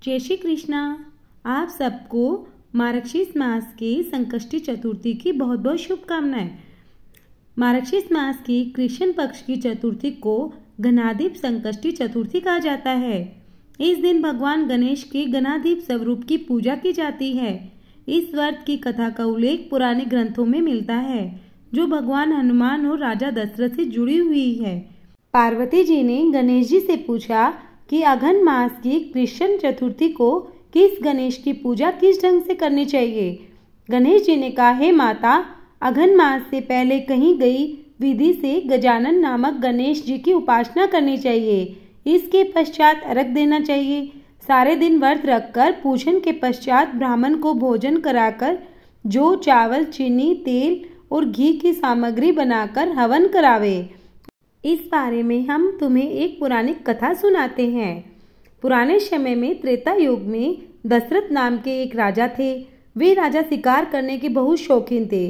जय श्री कृष्णा। आप सबको मार्गशीर्ष मास की संकष्टी चतुर्थी की बहुत बहुत शुभकामनाएं। मार्गशीर्ष मास की कृष्ण पक्ष की चतुर्थी को गणाधिप संकष्टी चतुर्थी कहा जाता है। इस दिन भगवान गणेश के गणाधिप स्वरूप की पूजा की जाती है। इस व्रत की कथा का उल्लेख पुराने ग्रंथों में मिलता है, जो भगवान हनुमान और राजा दशरथ से जुड़ी हुई है। पार्वती जी ने गणेश जी से पूछा कि अघन मास की कृष्ण चतुर्थी को किस गणेश की पूजा किस ढंग से करनी चाहिए। गणेश जी ने कहा, हे माता, अघन मास से पहले कही गई विधि से गजानन नामक गणेश जी की उपासना करनी चाहिए। इसके पश्चात अर्घ देना चाहिए। सारे दिन व्रत रखकर पूजन के पश्चात ब्राह्मण को भोजन कराकर जौ, चावल, चीनी, तेल और घी की सामग्री बनाकर हवन करावे। इस बारे में हम तुम्हें एक पौराणिक कथा सुनाते हैं। पुराने समय में त्रेता युग में दशरथ नाम के एक राजा थे। वे राजा शिकार करने के बहुत शौकीन थे।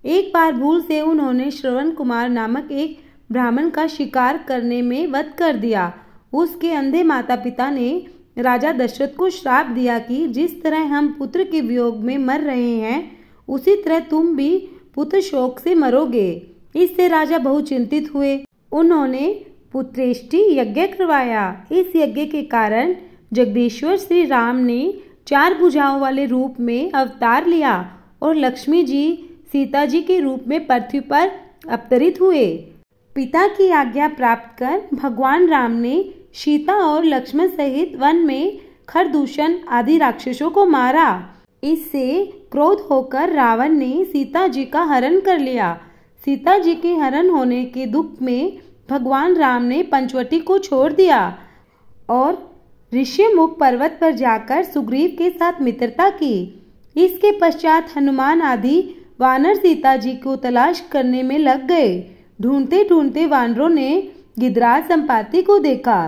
एक बार भूल से उन्होंने श्रवण कुमार नामक एक ब्राह्मण का शिकार करने में वध कर दिया। उसके अंधे माता पिता ने राजा दशरथ को श्राप दिया कि जिस तरह हम पुत्र के वियोग में मर रहे हैं, उसी तरह तुम भी पुत्र शोक से मरोगे। इससे राजा बहुत चिंतित हुए। उन्होंने पुत्रेष्टि यज्ञ करवाया। इस यज्ञ के कारण जगदीश्वर श्री राम ने 4 भुजाओं वाले रूप में अवतार लिया और लक्ष्मी जी सीता जी के रूप में पृथ्वी पर अवतरित हुए। पिता की आज्ञा प्राप्त कर भगवान राम ने सीता और लक्ष्मण सहित वन में खरदूषण आदि राक्षसों को मारा। इससे क्रोध होकर रावण ने सीता जी का हरण कर लिया। सीता जी के हरण होने के दुख में भगवान राम ने पंचवटी को छोड़ दिया और ऋषिमुख पर्वत पर जाकर सुग्रीव के साथ मित्रता की। इसके पश्चात हनुमान आदि वानर सीता जी को तलाश करने में लग गए। ढूंढते ढूंढते वानरों ने गिद्धराज संपाति को देखा।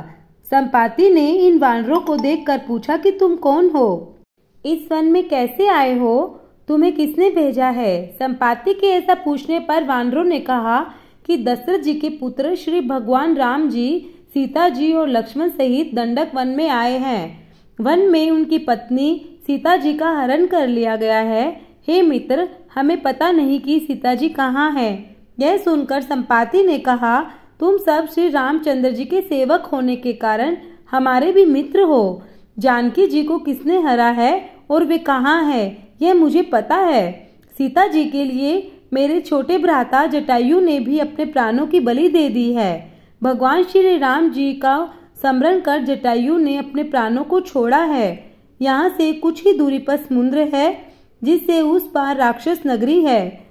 संपाति ने इन वानरों को देखकर पूछा कि तुम कौन हो? इस वन में कैसे आए हो? तुम्हें किसने भेजा है? संपाति के ऐसा पूछने पर वानरों ने कहा कि दशरथ जी के पुत्र श्री भगवान राम जी सीता जी और लक्ष्मण सहित दंडक वन में आए हैं। वन में उनकी पत्नी सीता जी का हरण कर लिया गया है। हे मित्र, हमें पता नहीं कि सीता जी कहाँ है। यह सुनकर संपाति ने कहा, तुम सब श्री रामचंद्र जी के सेवक होने के कारण हमारे भी मित्र हो। जानकी जी को किसने हरा है और वे कहाँ है, यह मुझे पता है। सीता जी के लिए मेरे छोटे भ्राता जटायु ने भी अपने प्राणों की बलि दे दी है। भगवान श्री राम जी का स्मरण कर जटायु ने अपने प्राणों को छोड़ा है। यहाँ से कुछ ही दूरी पर समुद्र है, जिससे उस पार राक्षस नगरी है।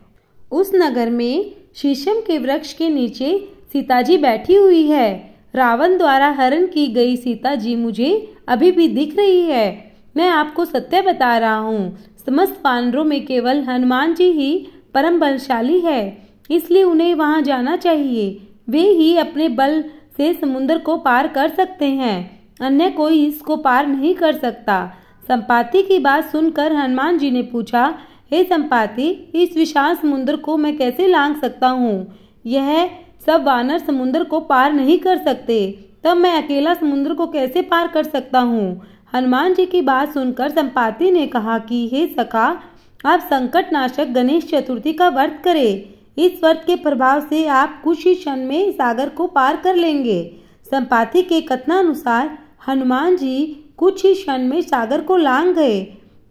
उस नगर में शीशम के वृक्ष के नीचे सीता जी बैठी हुई है। रावण द्वारा हरण की गई सीता जी मुझे अभी भी दिख रही है। मैं आपको सत्य बता रहा हूँ। समस्त वानरों में केवल हनुमान जी ही परम बलशाली है, इसलिए उन्हें वहां जाना चाहिए। वे ही अपने बल से समुद्र को पार कर सकते हैं, अन्य कोई इसको पार नहीं कर सकता। संपाति की बात सुनकर हनुमान जी ने पूछा, हे संपाति, इस विशाल समुद्र को मैं कैसे लांघ सकता हूँ? यह सब वानर समुद्र को पार नहीं कर सकते, तब मैं अकेला समुद्र को कैसे पार कर सकता हूँ? हनुमान जी की बात सुनकर संपाति ने कहा कि हे सखा, आप संकट नाशक गणेश चतुर्थी का व्रत करें। इस व्रत के प्रभाव से आप कुछ ही क्षण में सागर को पार कर लेंगे। संपाति के कथनानुसार हनुमान जी कुछ ही क्षण में सागर को लांघ गए।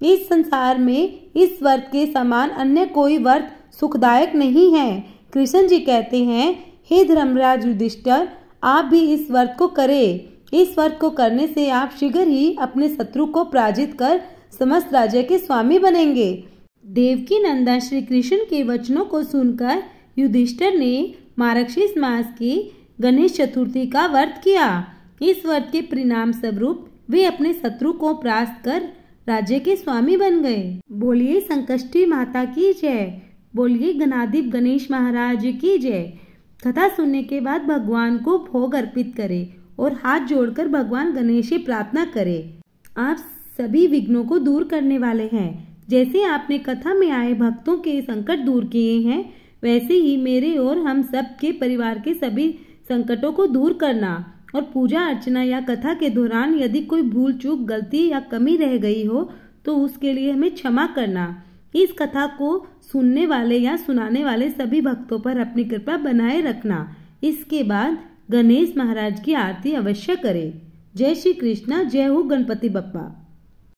इस संसार में इस व्रत के समान अन्य कोई व्रत सुखदायक नहीं है। कृष्ण जी कहते हैं, हे धर्मराज युधिष्ठिर, आप भी इस व्रत को करें। इस व्रत को करने से आप शीघ्र ही अपने शत्रु को पराजित कर समस्त राज्य के स्वामी बनेंगे। देवकी नंदन श्री कृष्ण के वचनों को सुनकर युधिष्ठिर ने मार्गशीर्ष मास की गणेश चतुर्थी का व्रत किया। इस व्रत के परिणाम स्वरूप वे अपने शत्रु को परास्त कर राज्य के स्वामी बन गए। बोलिए संकष्टी माता की जय। बोलिए गणाधिप गणेश महाराज की जय। कथा सुनने के बाद भगवान को भोग अर्पित करें और हाथ जोड़कर भगवान गणेश से प्रार्थना करें। आप सभी विघ्नों को दूर करने वाले हैं। जैसे आपने कथा में आए भक्तों के संकट दूर किए हैं, वैसे ही मेरे और हम सब के परिवार के सभी संकटों को दूर करना और पूजा अर्चना या कथा के दौरान यदि कोई भूल चूक, गलती या कमी रह गई हो तो उसके लिए हमें क्षमा करना। इस कथा को सुनने वाले या सुनाने वाले सभी भक्तों पर अपनी कृपा बनाए रखना। इसके बाद गणेश महाराज की आरती अवश्य करें। जय श्री कृष्णा। जय हो गणपति बप्पा।